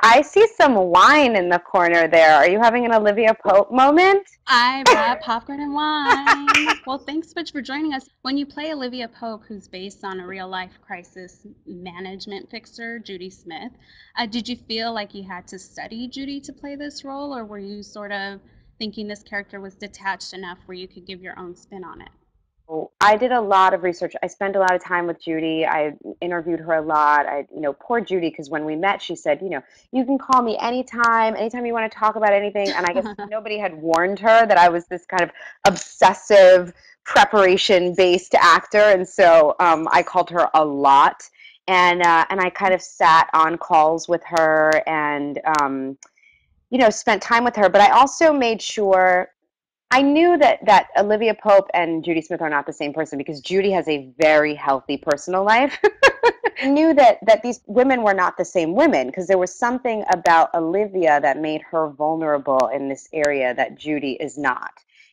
I see some wine in the corner there. Are you having an Olivia Pope moment? I brought popcorn and wine. Well, thanks so much for joining us. When you play Olivia Pope, who's based on a real life crisis management fixer, Judy Smith, did you feel like you had to study Judy to play this role, or were you sort of thinking this character was detached enough where you could give your own spin on it? I did a lot of research. I spent a lot of time with Judy. I interviewed her a lot. Poor Judy, because when we met, she said, you can call me anytime you want to talk about anything. And I guess nobody had warned her that I was this kind of obsessive preparation-based actor. And so I called her a lot. And I kind of sat on calls with her and, spent time with her. But I also made sure I knew that Olivia Pope and Judy Smith are not the same person because Judy has a very healthy personal life. I knew that these women were not the same women because there was something about Olivia that made her vulnerable in this area that Judy is not.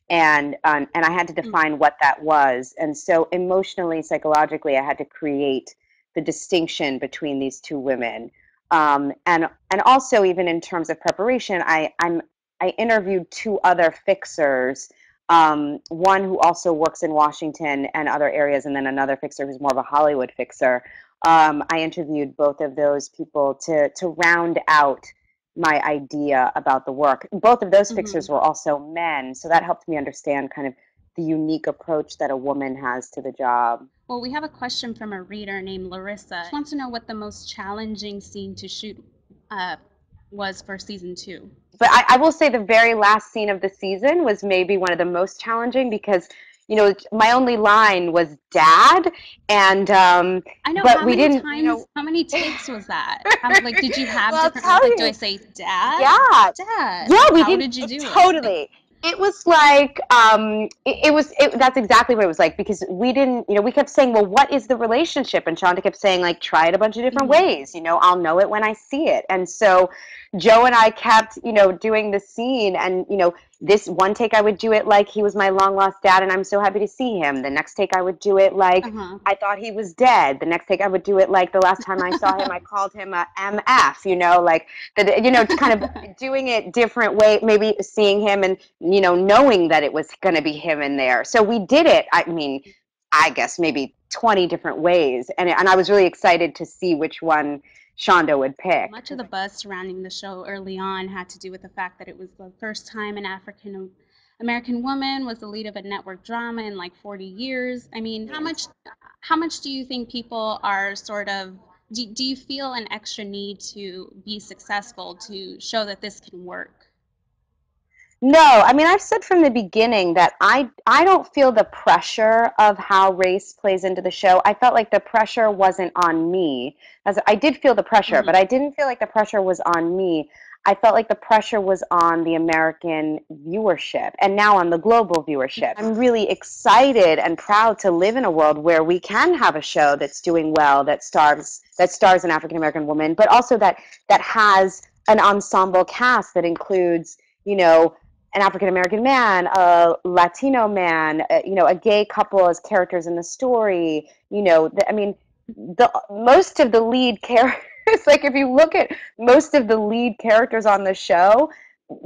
And I had to define what that was. And so emotionally, psychologically, I had to create the distinction between these two women. And also even in terms of preparation, I interviewed two other fixers, one who also works in Washington and other areas, and then another fixer who's more of a Hollywood fixer. I interviewed both of those people to round out my idea about the work. Both of those fixers were also men, so that helped me understand kind of the unique approach that a woman has to the job. Well, we have a question from a reader named Larissa. She wants to know what the most challenging scene to shoot uh, was for season 2. But I will say the very last scene of the season was maybe one of the most challenging because my only line was "Dad," and I know. but How we many didn't, times? How many takes was that? Like, did you have well, I'll different ones? tell Like, do I you, say dad? yeah, Dad. yeah, we How didn't did you do it? totally. It was like that's exactly what it was like because we didn't, we kept saying, well, what is the relationship? And Shonda kept saying, like, try it a bunch of different ways. I'll know it when I see it. And so Joe and I kept, doing the scene, and this one take I would do it like he was my long lost dad, and I'm so happy to see him. The next take I would do it like I thought he was dead. The next take I would do it like the last time I saw him, I called him a MF. Like kind of doing it different way, maybe seeing him and knowing that it was going to be him in there. So we did it. I mean, I guess maybe 20 different ways, and I was really excited to see which one Shonda would pick. Much of the buzz surrounding the show early on had to do with the fact that it was the first time an African American woman was the lead of a network drama in like 40 years. I mean, how much do you think people are sort of do you feel an extra need to be successful to show that this can work? No, I mean, I've said from the beginning that I don't feel the pressure of how race plays into the show. I felt like the pressure wasn't on me. As I did feel the pressure, but I didn't feel like the pressure was on me. I felt like the pressure was on the American viewership and now on the global viewership. I'm really excited and proud to live in a world where we can have a show that's doing well, that stars an African American woman, but also that has an ensemble cast that includes, an African American man, a Latino man, a gay couple as characters in the story. I mean, most of the lead characters. Like if you look at most of the lead characters on the show,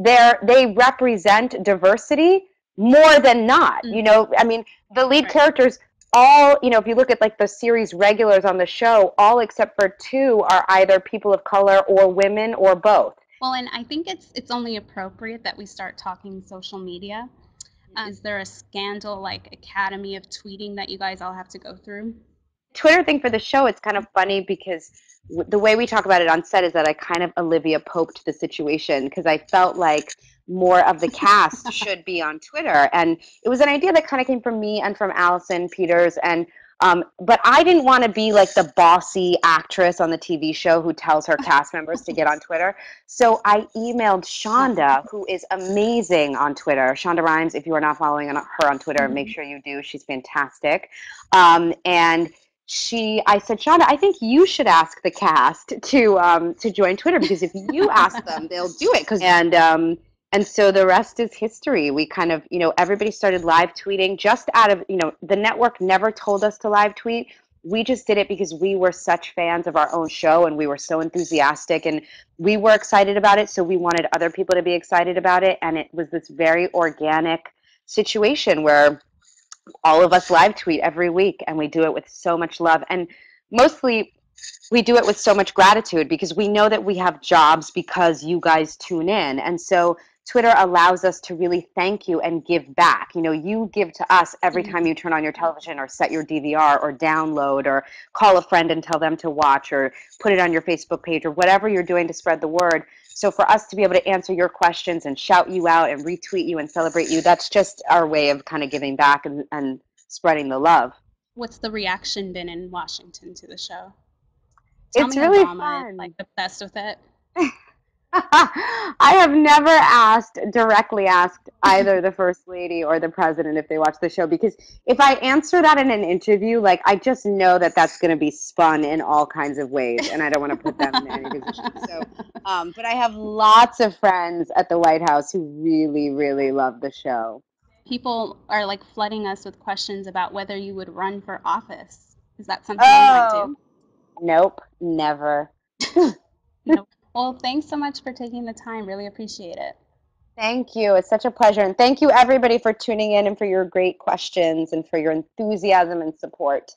they represent diversity more than not. I mean, the lead characters all, if you look at like the series regulars on the show, all except for two are either people of color or women or both. Well, and I think it's only appropriate that we start talking social media. Is there a scandal like Academy of tweeting that you guys all have to go through? Twitter thing for the show, it's kind of funny because the way we talk about it on set is that I kind of Olivia Poped the situation because I felt like more of the cast should be on Twitter. And it was an idea that kind of came from me and from Allison Peters. But I didn't want to be like the bossy actress on the TV show who tells her cast members to get on Twitter. So I emailed Shonda, who is amazing on Twitter. Shonda Rhimes, if you are not following her on Twitter, make sure you do. She's fantastic. And I said, Shonda, I think you should ask the cast to join Twitter because if you ask them, they'll do it. And so the rest is history. We kind of, everybody started live tweeting just out of, the network never told us to live tweet. We just did it because we were such fans of our own show and we were so enthusiastic and we were excited about it. So we wanted other people to be excited about it. And it was this very organic situation where all of us live tweet every week and we do it with so much love. And mostly we do it with so much gratitude because we know that we have jobs because you guys tune in. And so Twitter allows us to really thank you and give back. You know, you give to us every time you turn on your television or set your DVR or download or call a friend and tell them to watch or put it on your Facebook page or whatever you're doing to spread the word. So for us to be able to answer your questions and shout you out and retweet you and celebrate you, that's just our way of kind of giving back and spreading the love. What's the reaction been in Washington to the show? Tell It's me really Obama is like fun. obsessed with it. I have never directly asked either the first lady or the president if they watch the show because if I answer that in an interview, like I just know that that's going to be spun in all kinds of ways, and I don't want to put them in any position. So, but I have lots of friends at the White House who really, really love the show. People are like flooding us with questions about whether you would run for office. Is that something you might Oh, do? nope, never. No. Well, thanks so much for taking the time. Really appreciate it. Thank you. It's such a pleasure. And thank you, everybody, for tuning in and for your great questions and for your enthusiasm and support.